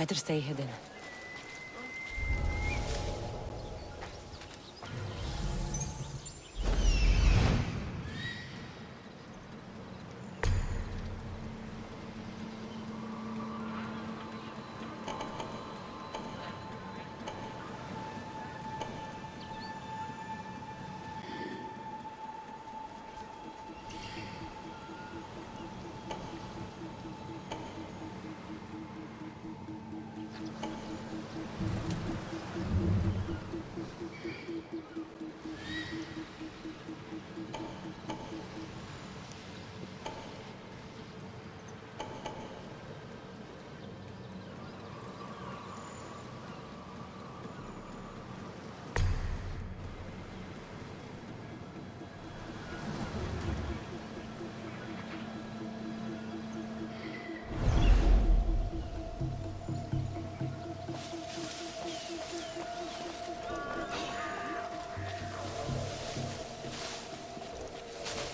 Better stay hidden.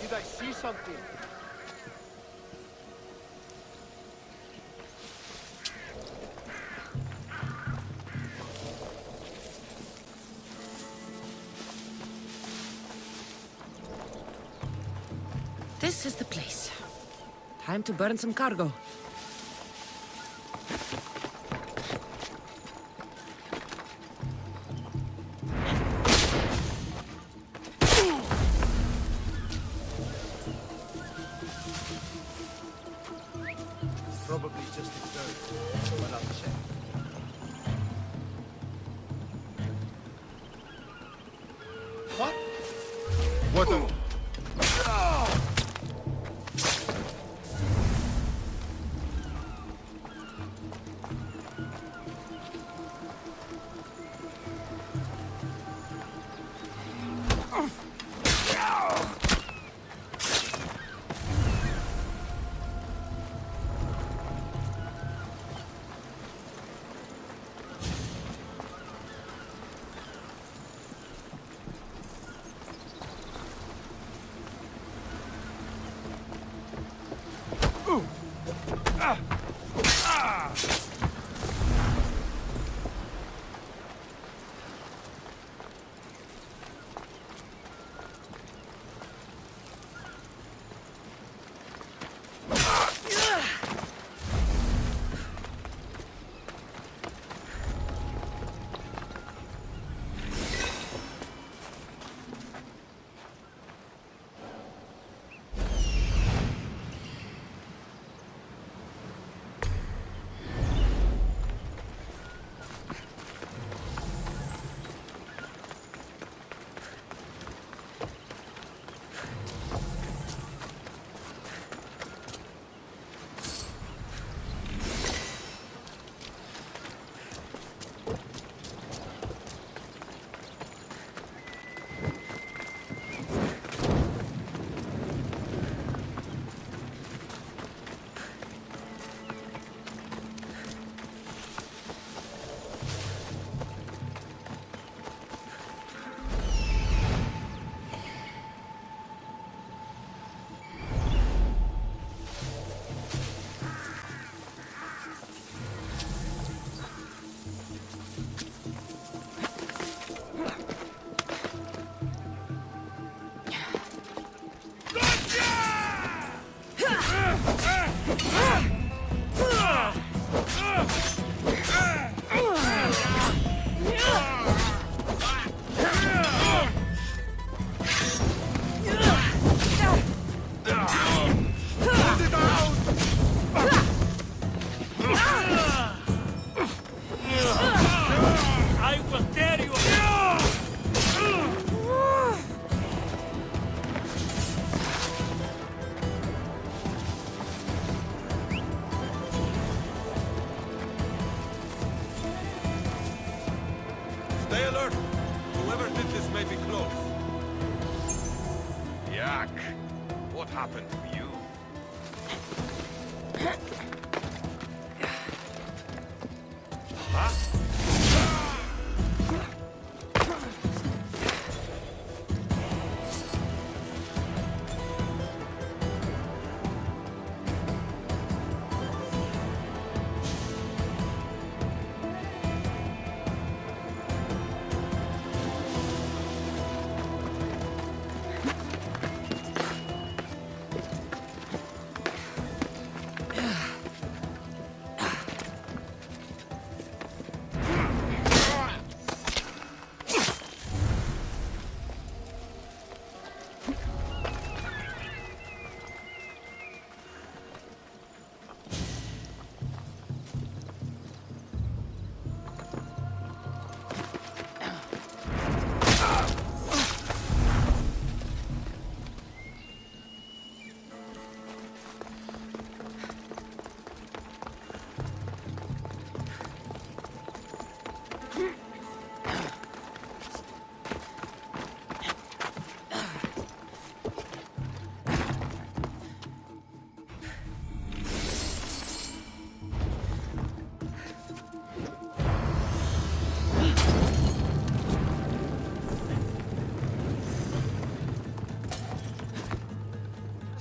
Did I see something? This is the place. Time to burn some cargo. Probably just a dirt, but I'll check. What? What the... Stay alert! Whoever did this may be close. Yak! What happened to you? Huh?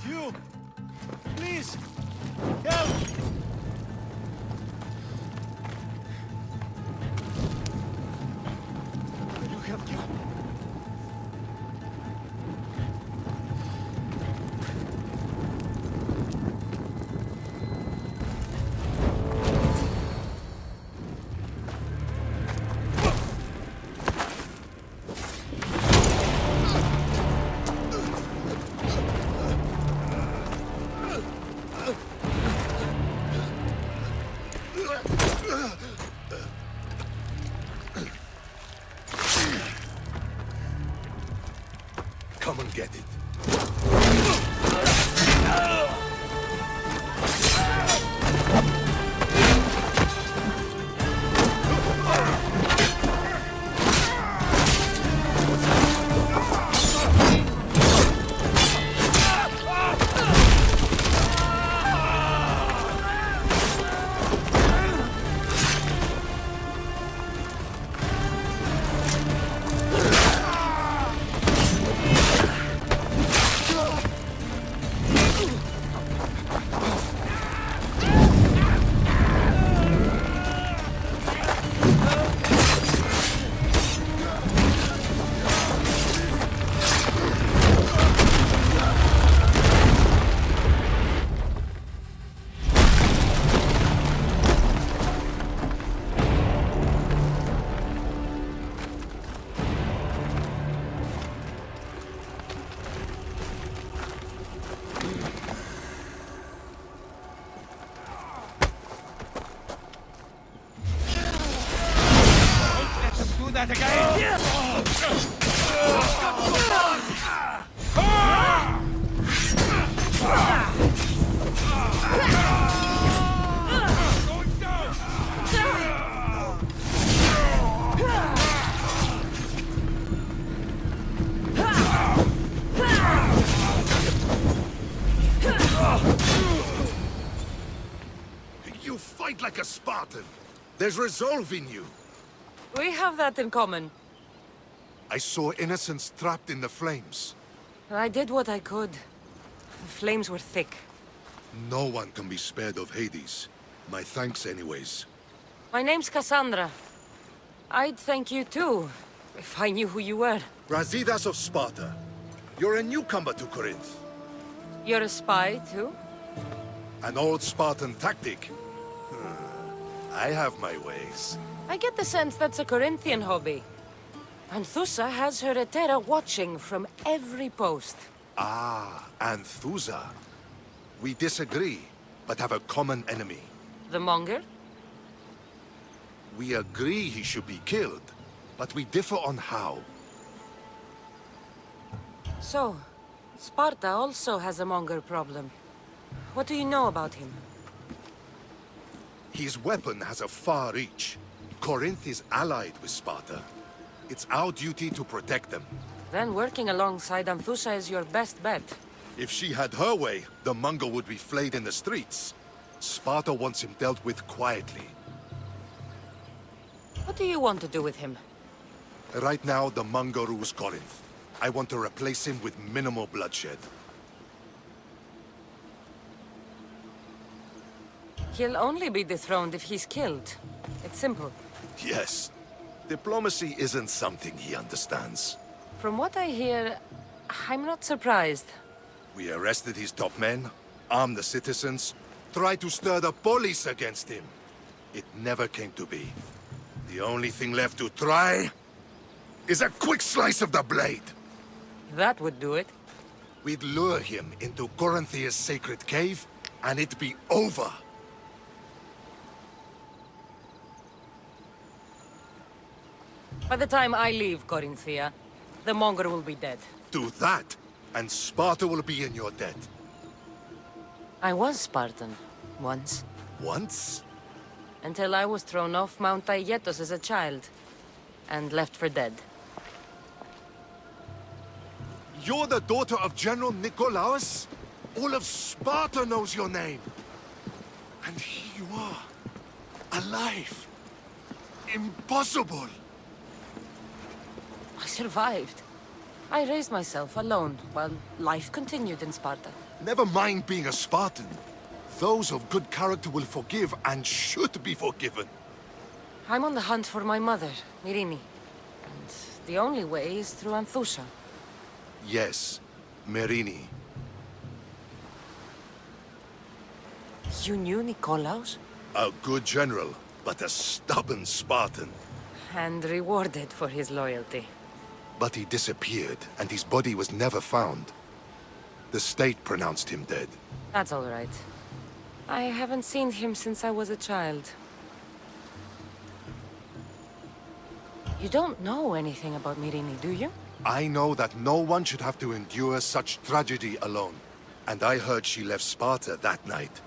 You! Please! Help! You have you. Come and get it. That again! You fight like a Spartan. There's resolve in you. We have that in common. I saw innocents trapped in the flames. I did what I could. The flames were thick. No one can be spared of Hades. My thanks anyways. My name's Cassandra. I'd thank you too, if I knew who you were. Brasidas of Sparta. You're a newcomer to Corinth. You're a spy too? An old Spartan tactic. I have my ways. I get the sense that's a Corinthian hobby. Anthusa has her Etera watching from every post. Ah, Anthusa. We disagree, but have a common enemy. The Monger? We agree he should be killed, but we differ on how. So, Sparta also has a Monger problem. What do you know about him? His weapon has a far reach. Corinth is allied with Sparta. It's our duty to protect them. Then working alongside Anthusa is your best bet. If she had her way, the Monger would be flayed in the streets. Sparta wants him dealt with quietly. What do you want to do with him? Right now, the Monger rules Corinth. I want to replace him with minimal bloodshed. He'll only be dethroned if he's killed. It's simple. Yes. Diplomacy isn't something he understands. From what I hear, I'm not surprised. We arrested his top men, armed the citizens, tried to stir the police against him. It never came to be. The only thing left to try is a quick slice of the blade. That would do it. We'd lure him into Corinthia's sacred cave, and it'd be over. By the time I leave Corinthia, the Monger will be dead. Do that, and Sparta will be in your debt. I was Spartan, once. Once? Until I was thrown off Mount Aietos as a child, and left for dead. You're the daughter of General Nikolaos? All of Sparta knows your name. And here you are, alive. Impossible. I survived. I raised myself alone while life continued in Sparta. Never mind being a Spartan. Those of good character will forgive and should be forgiven. I'm on the hunt for my mother, Myrini. And the only way is through Anthusha. Yes, Merini. You knew Nikolaos? A good general, but a stubborn Spartan. And rewarded for his loyalty. But he disappeared, and his body was never found. The state pronounced him dead. That's all right. I haven't seen him since I was a child. You don't know anything about Myrini, do you? I know that no one should have to endure such tragedy alone. And I heard she left Sparta that night.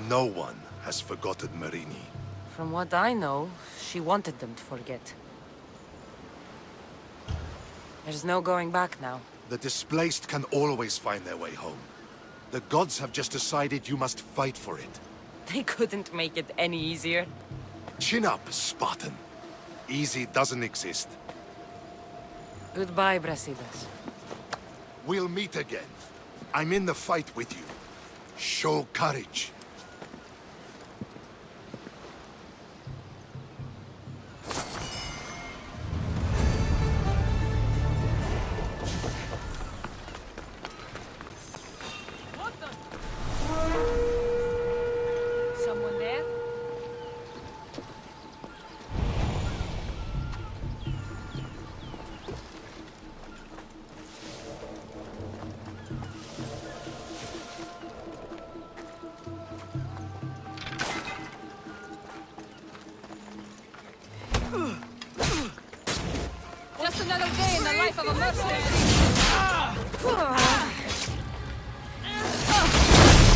No one has forgotten Merini. From what I know, she wanted them to forget. There's no going back now. The displaced can always find their way home. The gods have just decided you must fight for it. They couldn't make it any easier. Chin up, Spartan. Easy doesn't exist. Goodbye, Brasidas. We'll meet again. I'm in the fight with you. Show courage. Someone there? Just another day in the life of a mercenary.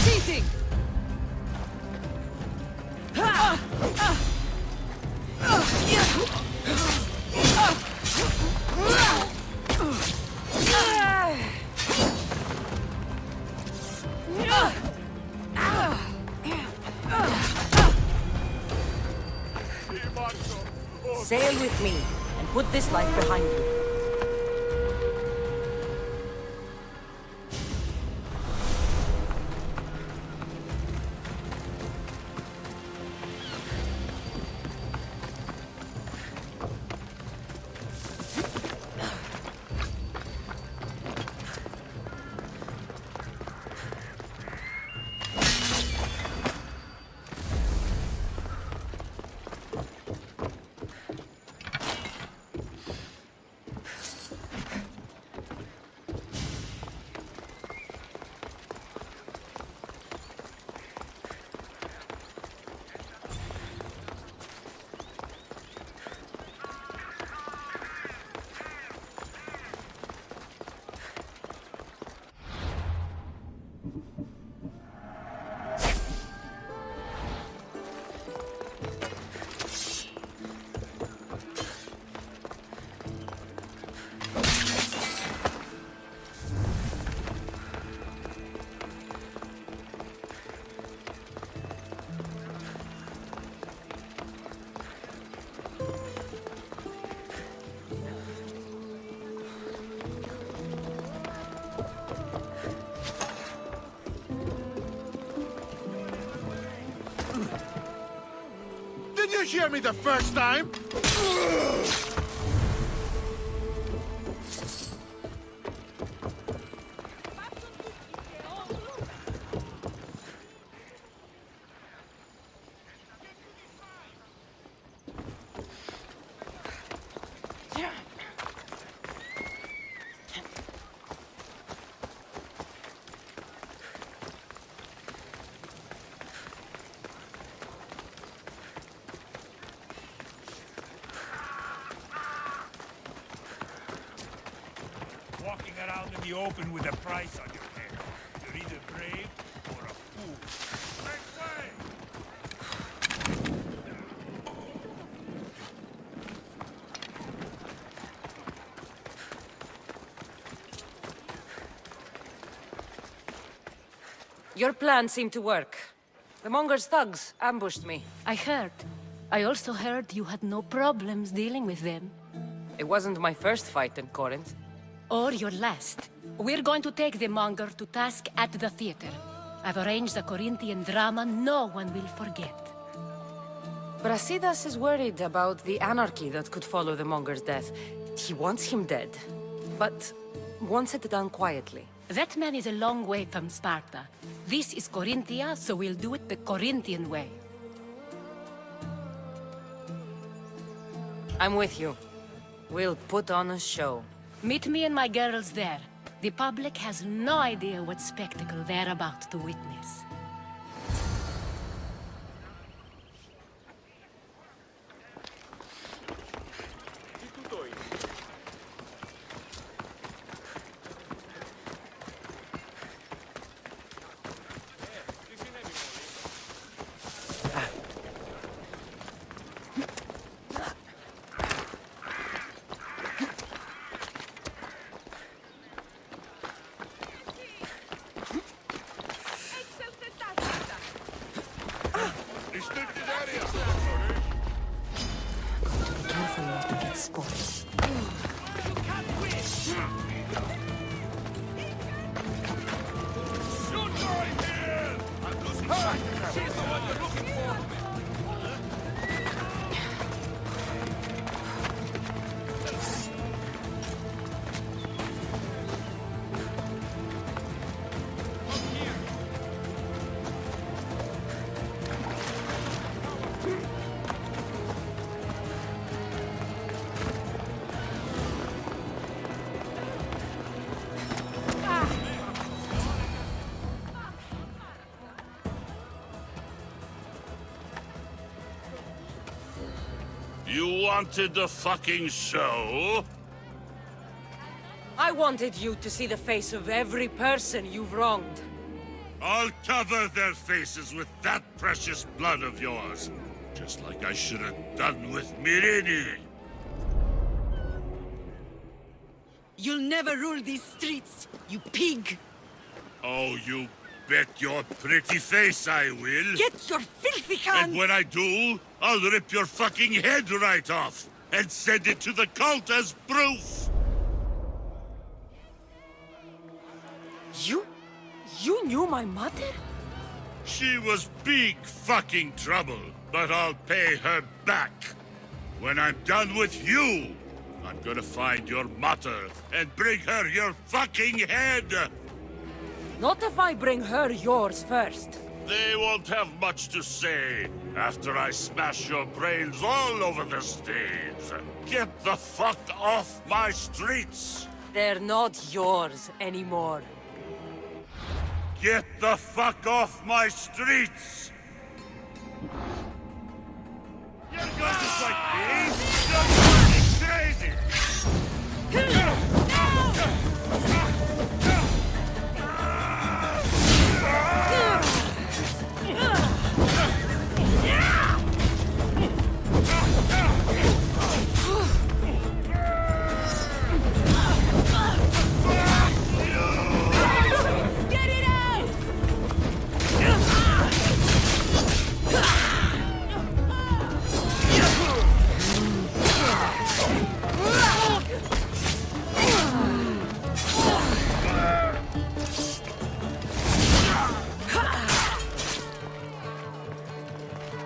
Cheating! Sail with me, and put this life behind you. Did you hear me the first time? Walking around in the open with a price on your head. You're either brave or a fool. Make way! Your plan seemed to work. The Monger's thugs ambushed me. I heard. I also heard you had no problems dealing with them. It wasn't my first fight in Corinth. Or your last. We're going to take the monger to task at the theater. I've arranged a Corinthian drama no one will forget. Brasidas is worried about the anarchy that could follow the monger's death. He wants him dead, but wants it done quietly. That man is a long way from Sparta. This is Corinthia, so we'll do it the Corinthian way. I'm with you. We'll put on a show. Meet me and my girls there. The public has no idea what spectacle they're about to witness. Careful not to get scorched. You wanted the fucking show? I wanted you to see the face of every person you've wronged. I'll cover their faces with that precious blood of yours. Just like I should have done with Mirini. You'll never rule these streets, you pig! Oh, you bet your pretty face I will. Get your filthy hands! And when I do, I'll rip your fucking head right off and send it to the cult as proof. You knew my mother? She was big fucking trouble, but I'll pay her back. When I'm done with you, I'm gonna find your mother and bring her your fucking head. Not if I bring her yours first. They won't have much to say after I smash your brains all over the stage. Get the fuck off my streets! They're not yours anymore. Get the fuck off my streets! You're going just like me? You're fucking crazy!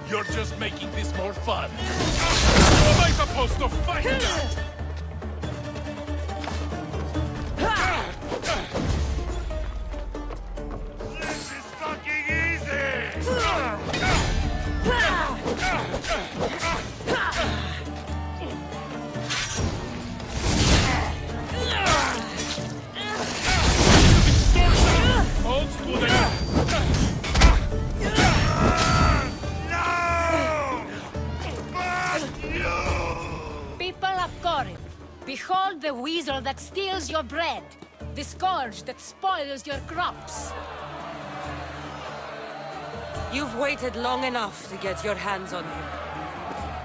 You're just making this more fun. How am I supposed to fight that? This is fucking easy! Hold student. People of Corinth, behold the weasel that steals your bread, the scourge that spoils your crops. You've waited long enough to get your hands on him.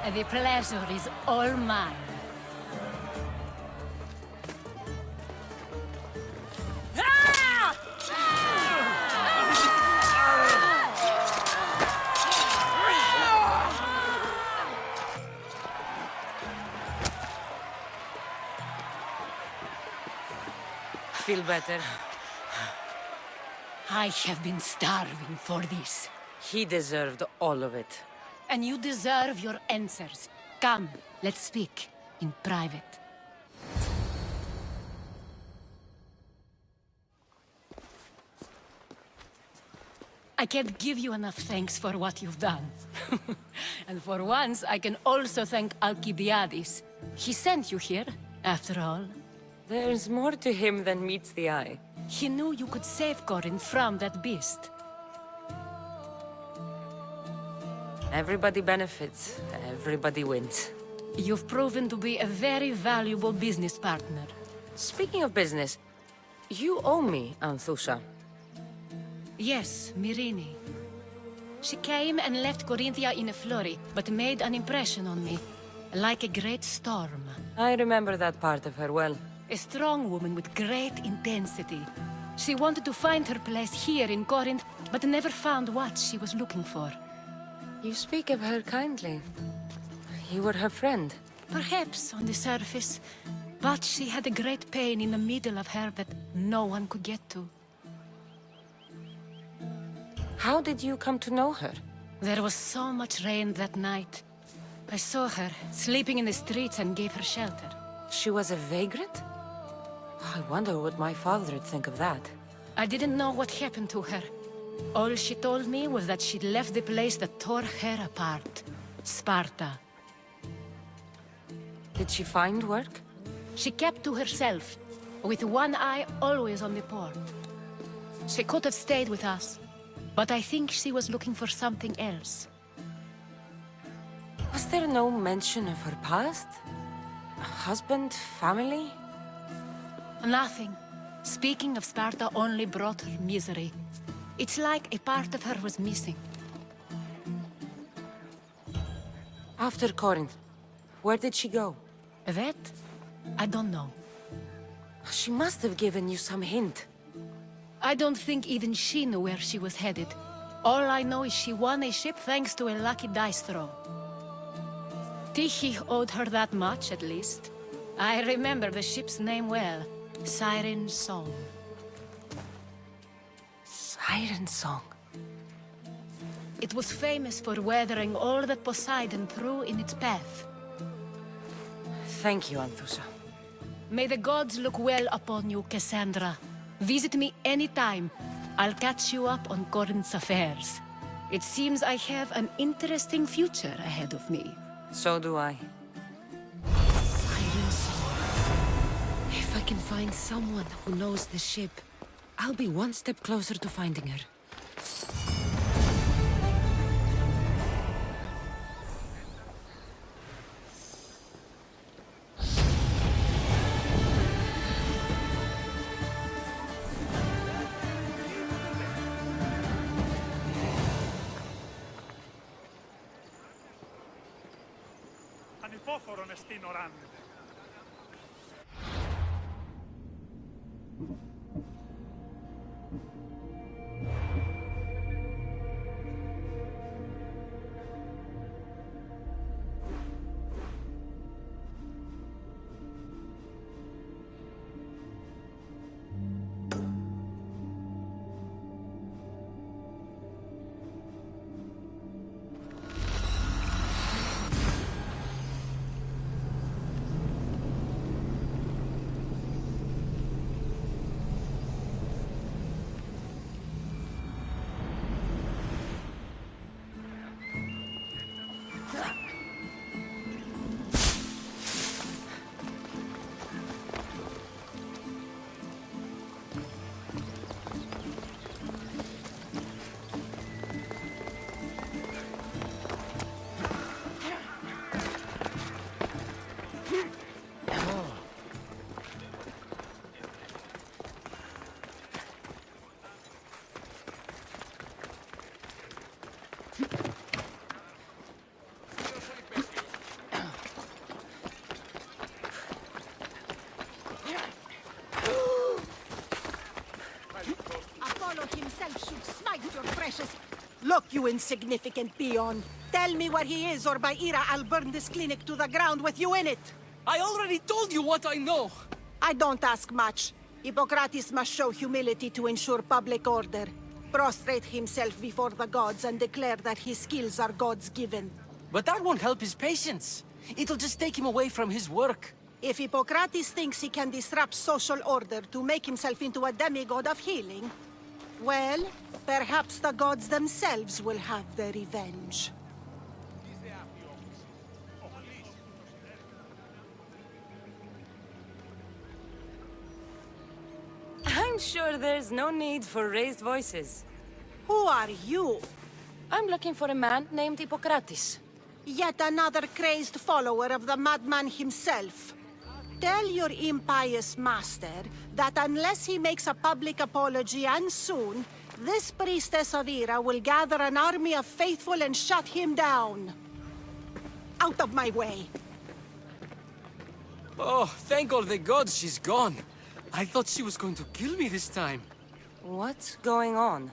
And the pleasure is all mine. feel better. I have been starving for this. He deserved all of it. And you deserve your answers. Come, let's speak in private. I can't give you enough thanks for what you've done. And for once, I can also thank Alcibiades. He sent you here, after all. There's more to him than meets the eye. He knew you could save Corinth from that beast. Everybody benefits, everybody wins. You've proven to be a very valuable business partner. Speaking of business, you owe me, Anthusha. Yes, Myrine. She came and left Corinthia in a flurry, but made an impression on me. Like a great storm. I remember that part of her well. A strong woman with great intensity. She wanted to find her place here in Corinth, but never found what she was looking for. You speak of her kindly. You were her friend. Perhaps on the surface, but she had a great pain in the middle of her that no one could get to. How did you come to know her? There was so much rain that night. I saw her, sleeping in the streets, and gave her shelter. She was a vagrant? I wonder what my father would think of that. I didn't know what happened to her. All she told me was that she'd left the place that tore her apart. Sparta. Did she find work? She kept to herself, with one eye always on the port. She could have stayed with us, but I think she was looking for something else. Was there no mention of her past? A husband, family? Nothing. Speaking of Sparta only brought her misery. It's like a part of her was missing. After Corinth, where did she go? That? I don't know. She must have given you some hint. I don't think even she knew where she was headed. All I know is she won a ship thanks to a lucky dice throw. Tyche owed her that much, at least. I remember the ship's name well. Siren Song. Siren Song. It was famous for weathering all that Poseidon threw in its path. Thank you, Anthusha. May the gods look well upon you, Cassandra. Visit me anytime. I'll catch you up on Corinth's affairs. It seems I have an interesting future ahead of me. So do I. Siren Song. If I can find someone who knows the ship, I'll be one step closer to finding her. Ανυπόφορον εστίν οράν. Look, you insignificant peon. Tell me where he is, or by Ira, I'll burn this clinic to the ground with you in it. I already told you what I know! I don't ask much. Hippocrates must show humility to ensure public order. Prostrate himself before the gods and declare that his skills are gods given. But that won't help his patients. It'll just take him away from his work. If Hippocrates thinks he can disrupt social order to make himself into a demigod of healing, well, perhaps the gods themselves will have their revenge. I'm sure there's no need for raised voices. Who are you? I'm looking for a man named Hippocrates. Yet another crazed follower of the madman himself. Tell your impious master that unless he makes a public apology, and soon, this priestess of Ira will gather an army of faithful and shut him down. Out of my way! Oh, thank all the gods she's gone. I thought she was going to kill me this time. What's going on?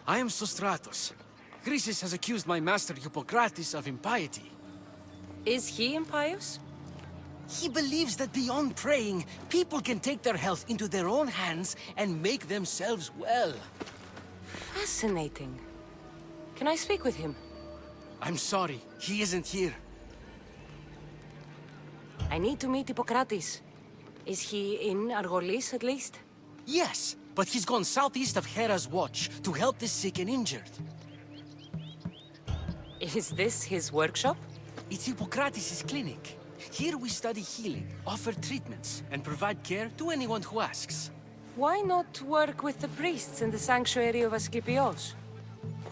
I am Sostratos. Chrysis has accused my master Hippocrates of impiety. Is he impious? He believes that beyond praying, people can take their health into their own hands and make themselves well. Fascinating. Can I speak with him? I'm sorry, he isn't here. I need to meet Hippocrates. Is he in Argolis, at least? Yes, but he's gone southeast of Hera's watch to help the sick and injured. Is this his workshop? It's Hippocrates' clinic. Here we study healing, offer treatments, and provide care to anyone who asks. Why not work with the priests in the sanctuary of Asclepios?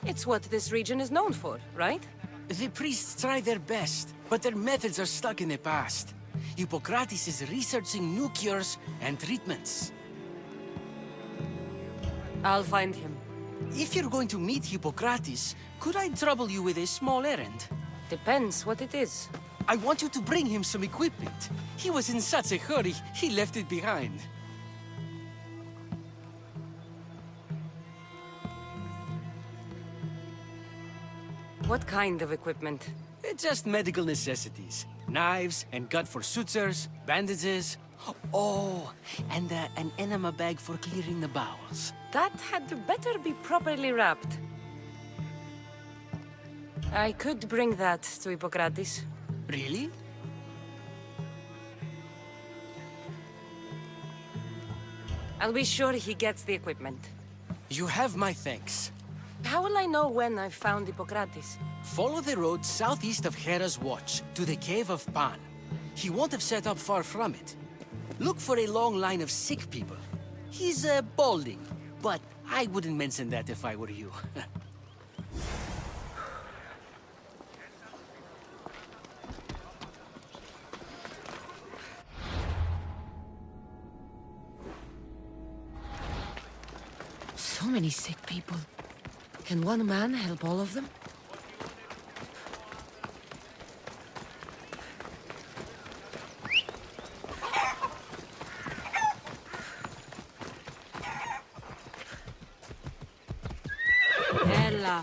It's what this region is known for, right? The priests try their best, but their methods are stuck in the past. Hippocrates is researching new cures and treatments. I'll find him. If you're going to meet Hippocrates, could I trouble you with a small errand? Depends what it is. I want you to bring him some equipment. He was in such a hurry, he left it behind. What kind of equipment? Just medical necessities. Knives and gut for sutures, bandages. Oh, and an enema bag for clearing the bowels. That had better be properly wrapped. I could bring that to Hippocrates. Really? I'll be sure he gets the equipment. You have my thanks. How will I know when I've found Hippocrates? Follow the road southeast of Hera's watch to the cave of Pan. He won't have set up far from it. Look for a long line of sick people. He's balding, but I wouldn't mention that if I were you. So many sick people. Can one man help all of them? Ella.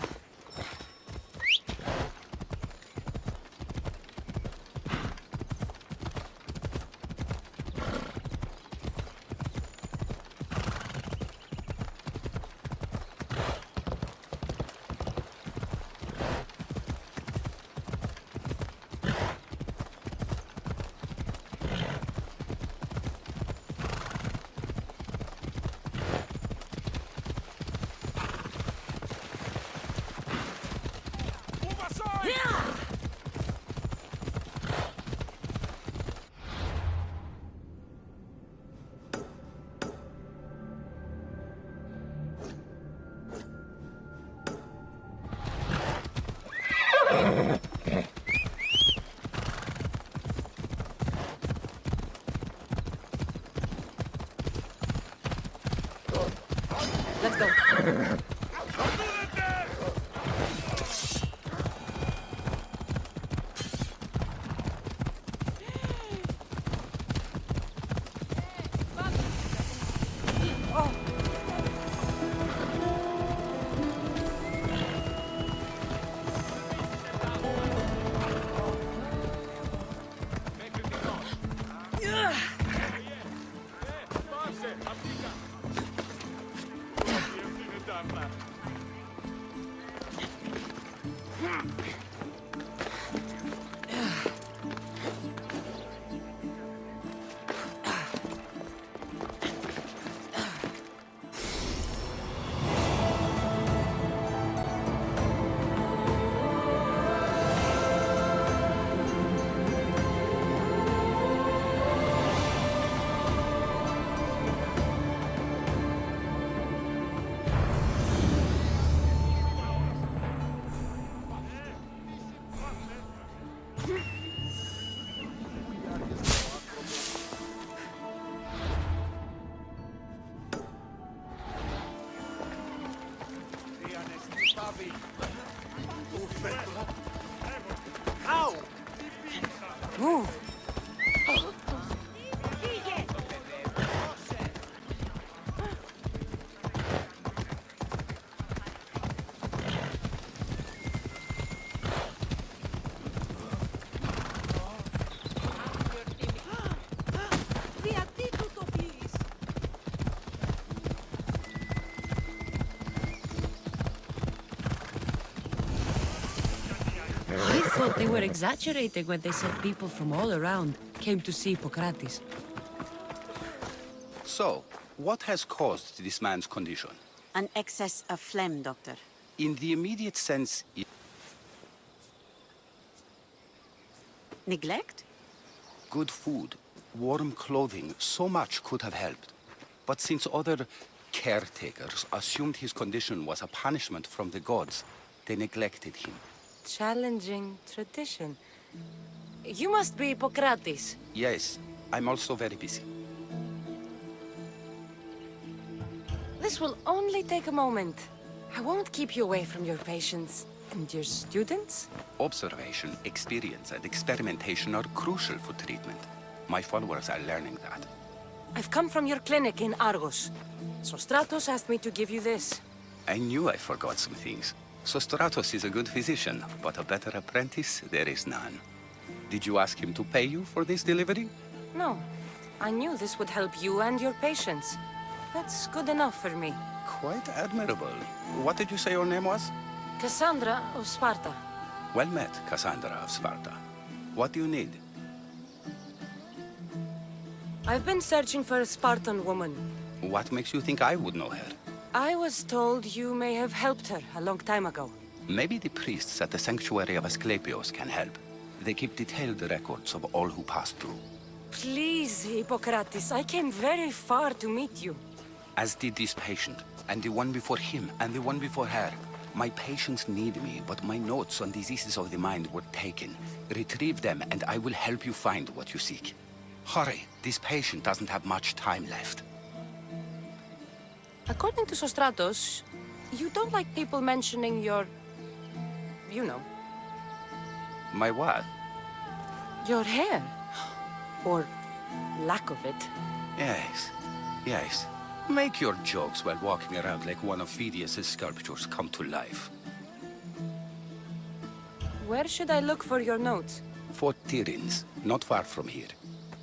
Move! I thought they were exaggerating when they said people from all around came to see Hippocrates. So, what has caused this man's condition? An excess of phlegm, Doctor. In the immediate sense, Neglect? good food, warm clothing, so much could have helped. But since other caretakers assumed his condition was a punishment from the gods, they neglected him. Challenging tradition. You must be Hippocrates. Yes, I'm also very busy. This will only take a moment. I won't keep you away from your patients. And your students? Observation, experience, and experimentation are crucial for treatment. My followers are learning that. I've come from your clinic in Argos. Sostratos asked me to give you this. I knew I forgot some things. Sostratos is a good physician, but a better apprentice there is none. Did you ask him to pay you for this delivery? No. I knew this would help you and your patients. That's good enough for me. Quite admirable. What did you say your name was? Cassandra of Sparta. Well met, Cassandra of Sparta. What do you need? I've been searching for a Spartan woman. What makes you think I would know her? I was told you may have helped her a long time ago. Maybe the priests at the sanctuary of Asclepios can help. They keep detailed records of all who passed through. Please, Hippocrates, I came very far to meet you. As did this patient, and the one before him, and the one before her. My patients need me, but my notes on diseases of the mind were taken. Retrieve them, and I will help you find what you seek. Hurry, this patient doesn't have much time left. According to Sostratos, you don't like people mentioning your... you know. My what? Your hair. Or lack of it. Yes, yes. Make your jokes while walking around like one of Phidias' sculptures come to life. Where should I look for your notes? For Tyrins, not far from here.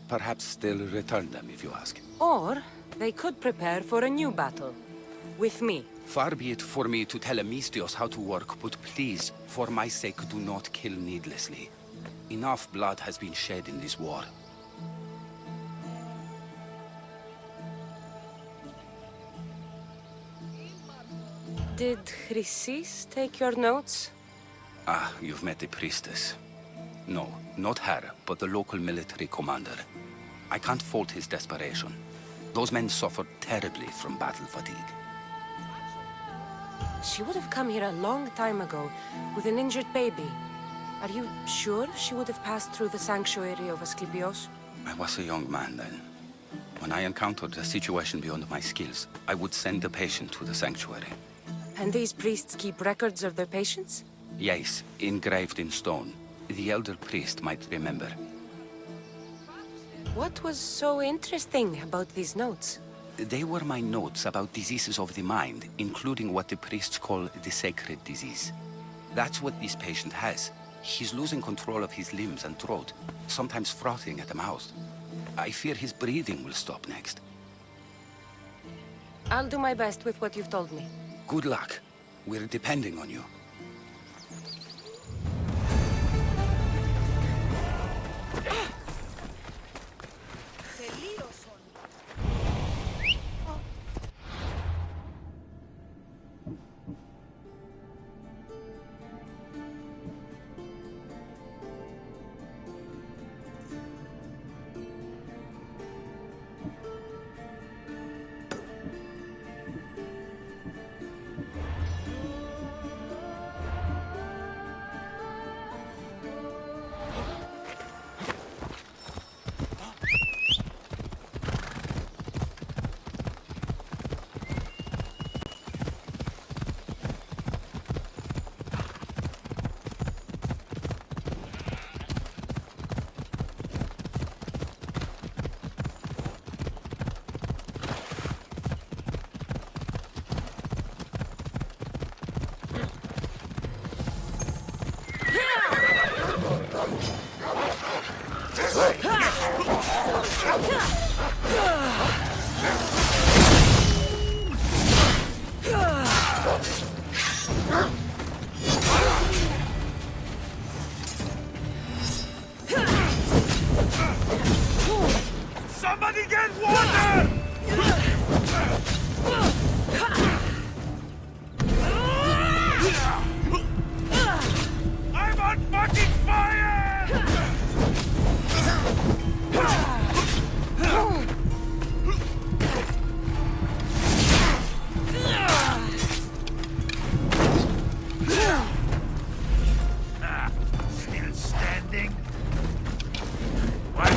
Perhaps they'll return them if you ask. Or they could prepare for a new battle. With me. Far be it for me to tell Amistios how to work, but please, for my sake, do not kill needlessly. Enough blood has been shed in this war. Did Chrysis take your notes? Ah, you've met the priestess. No, not her, but the local military commander. I can't fault his desperation. Those men suffered terribly from battle fatigue. She would have come here a long time ago, with an injured baby. Are you sure she would have passed through the sanctuary of Asclepios? I was a young man then. When I encountered a situation beyond my skills, I would send the patient to the sanctuary. And these priests keep records of their patients? Yes, engraved in stone. The elder priest might remember. What was so interesting about these notes? They were my notes about diseases of the mind, including what the priests call the sacred disease. That's what this patient has. He's losing control of his limbs and throat, sometimes frothing at the mouth. I fear his breathing will stop next. I'll do my best with what you've told me. Good luck. We're depending on you. Somebody get water! I'm on fucking fire! Still standing? What?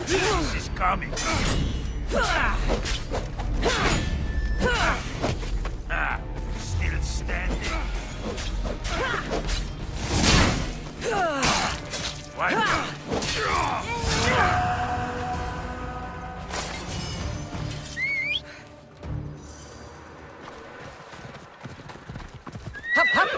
This is coming. Still standing. What? Hop, hop!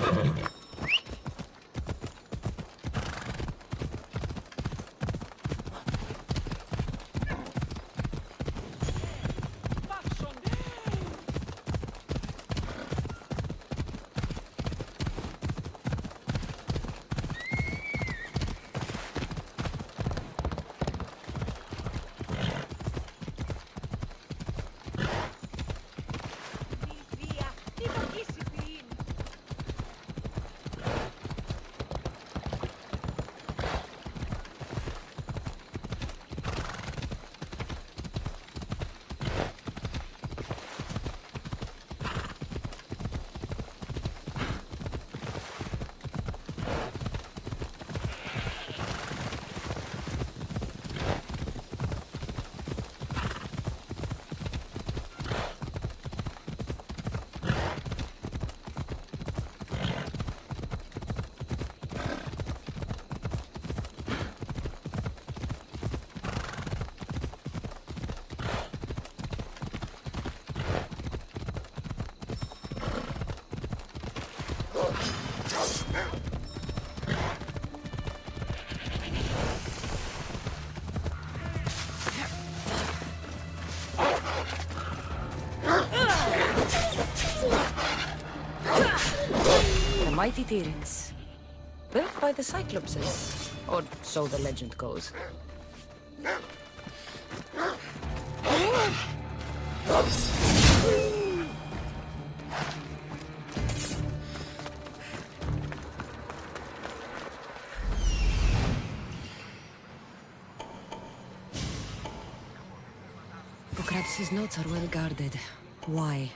The mighty T-Rex. Built by the Cyclopses. Or so the legend goes. Socrates' notes are well guarded. Why?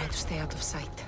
try to stay out of sight.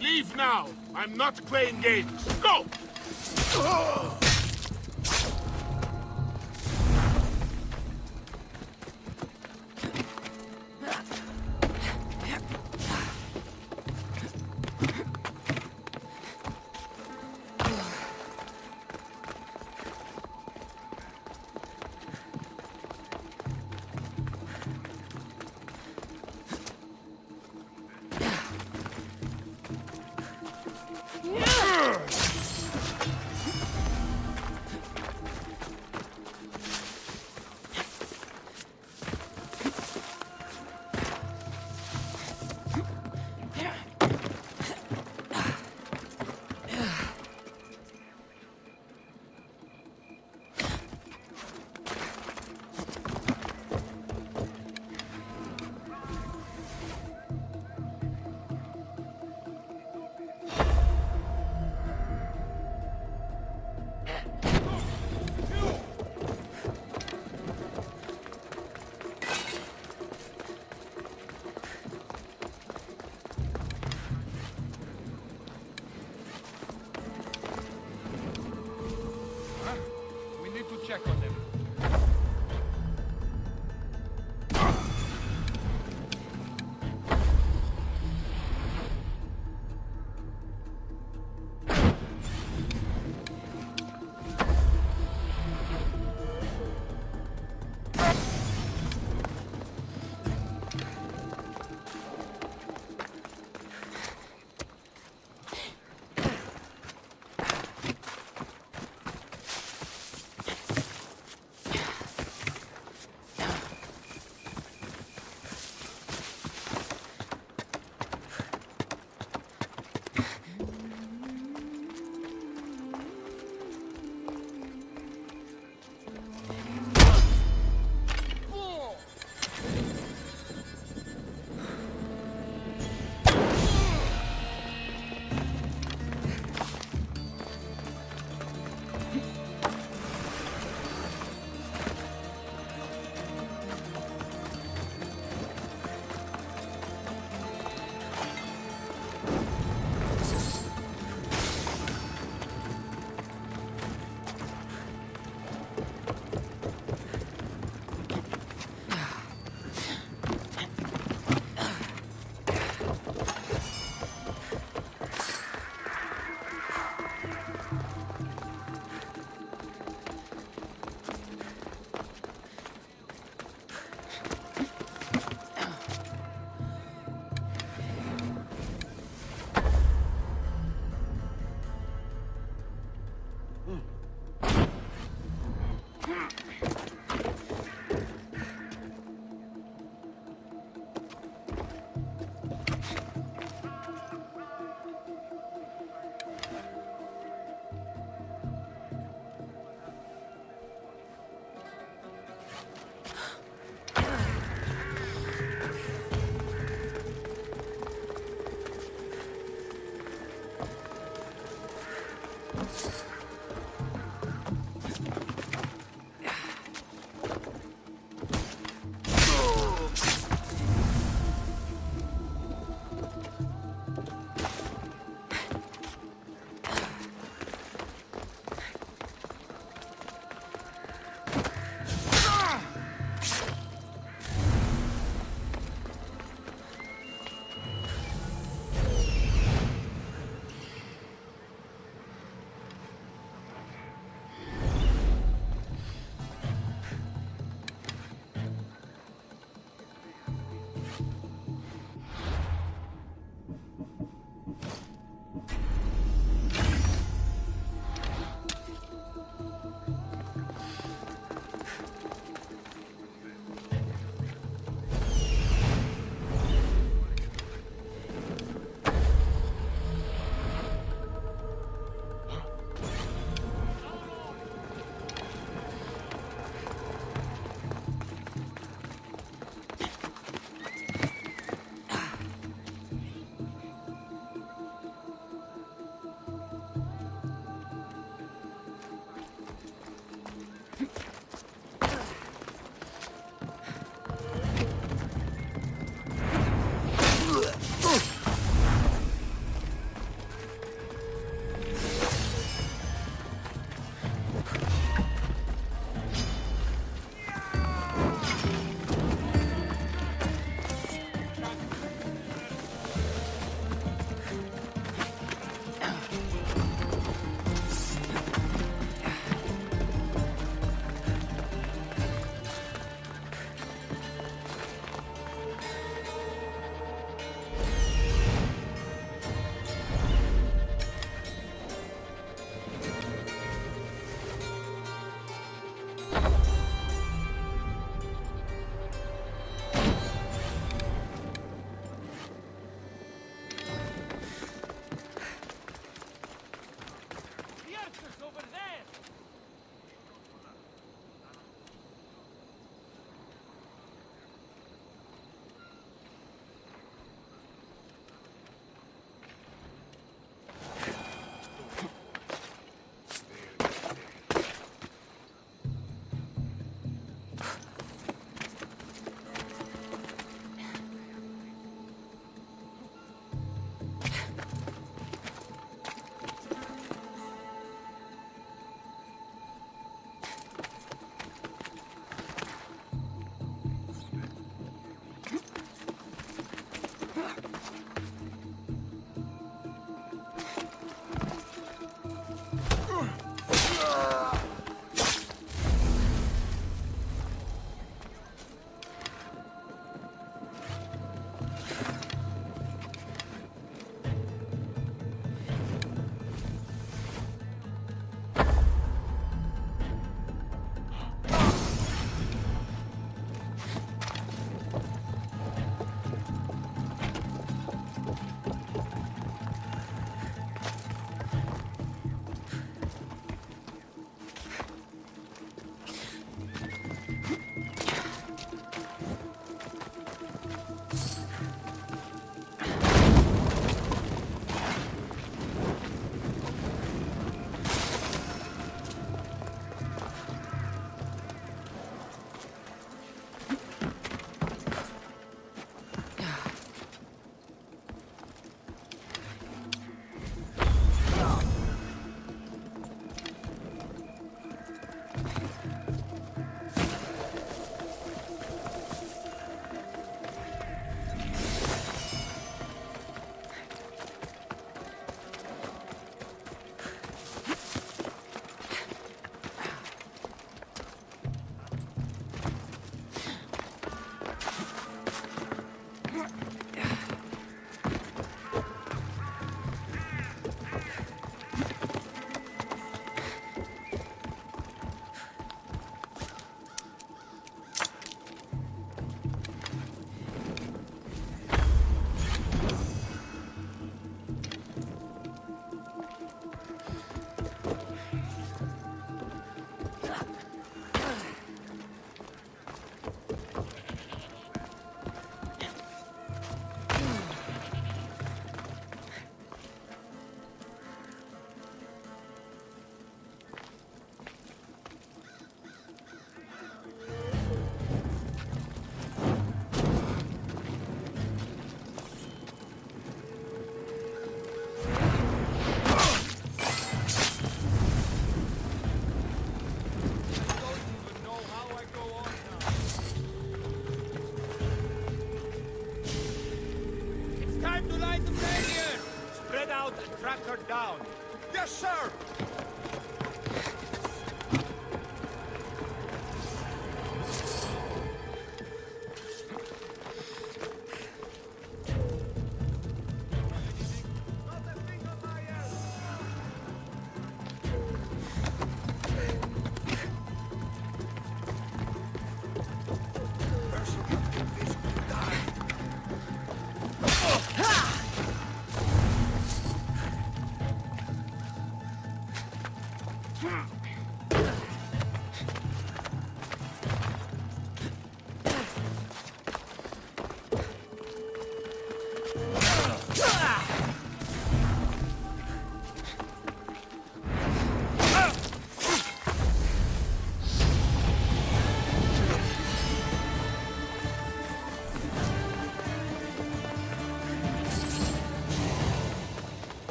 Leave now! I'm not playing games. Go! Check on them.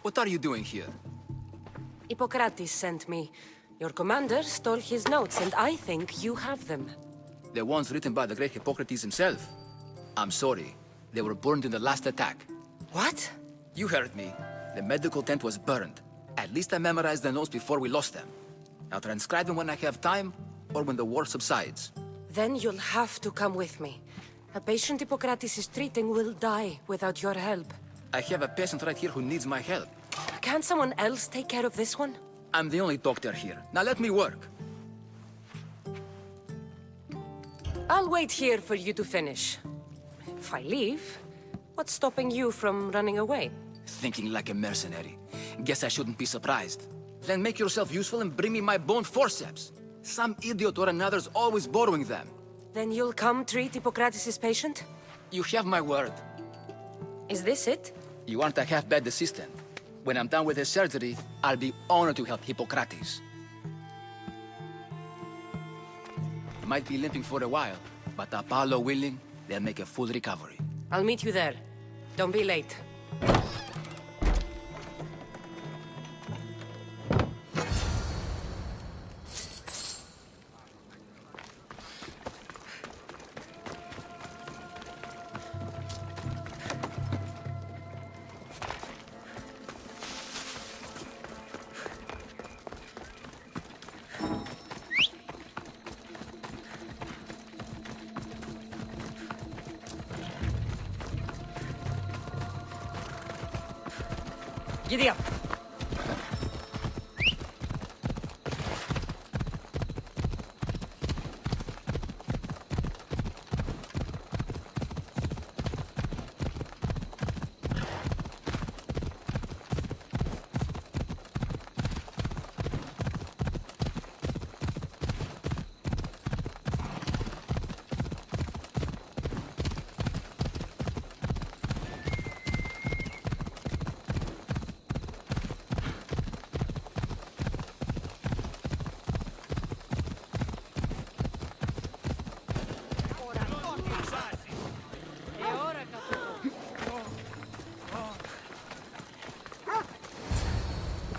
What are you doing here? Hippocrates sent me. Your commander stole his notes, and I think you have them. The ones written by the great Hippocrates himself. I'm sorry. They were burned in the last attack. What? You heard me. The medical tent was burned. At least I memorized the notes before we lost them. I'll transcribe them when I have time, or when the war subsides. Then you'll have to come with me. A patient Hippocrates is treating will die without your help. I have a patient right here who needs my help. Can't someone else take care of this one? I'm the only doctor here. Now let me work. I'll wait here for you to finish. If I leave, what's stopping you from running away? Thinking like a mercenary. Guess I shouldn't be surprised. Then make yourself useful and bring me my bone forceps. Some idiot or another's always borrowing them. Then you'll come treat Hippocrates' patient? You have my word. Is this it? You aren't a half-bad assistant. When I'm done with his surgery, I'll be honored to help Hippocrates. Might be limping for a while, but Apollo willing, they'll make a full recovery. I'll meet you there. Don't be late. Giddy up!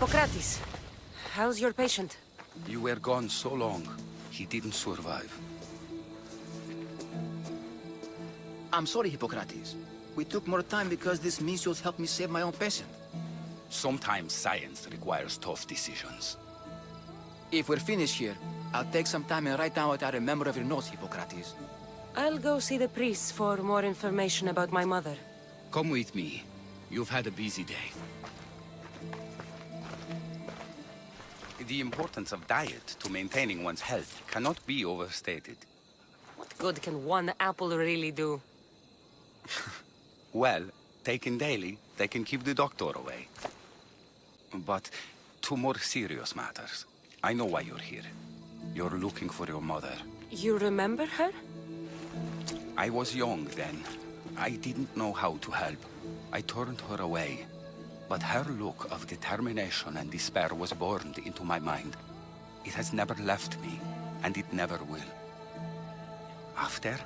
Hippocrates, how's your patient? You were gone so long, he didn't survive. I'm sorry, Hippocrates. We took more time because this measles helped me save my own patient. Sometimes science requires tough decisions. If we're finished here, I'll take some time and write down what I remember of your notes, Hippocrates. I'll go see the priest for more information about my mother. Come with me. You've had a busy day. The importance of diet to maintaining one's health cannot be overstated. What good can one apple really do? Well, taken daily, they can keep the doctor away. But to more serious matters, I know why you're here. You're looking for your mother. You remember her? I was young then. I didn't know how to help. I turned her away. But her look of determination and despair was burned into my mind. It has never left me, and it never will. After,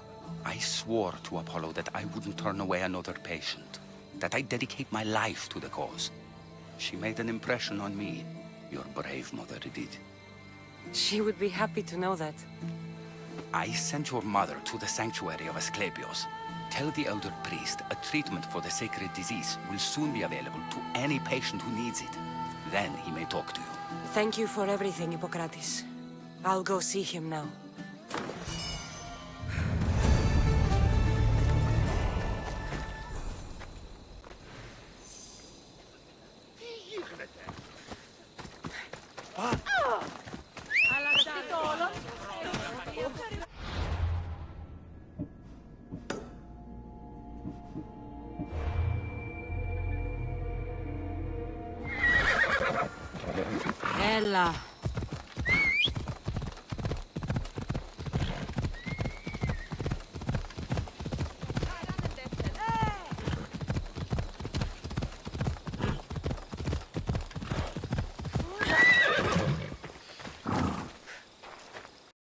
I swore to Apollo that I wouldn't turn away another patient, that I'd dedicate my life to the cause. She made an impression on me. Your brave mother did. She would be happy to know that. I sent your mother to the sanctuary of Asclepios. Tell the elder priest a treatment for the sacred disease will soon be available to any patient who needs it. Then he may talk to you. Thank you for everything, Hippocrates. I'll go see him now. Ella.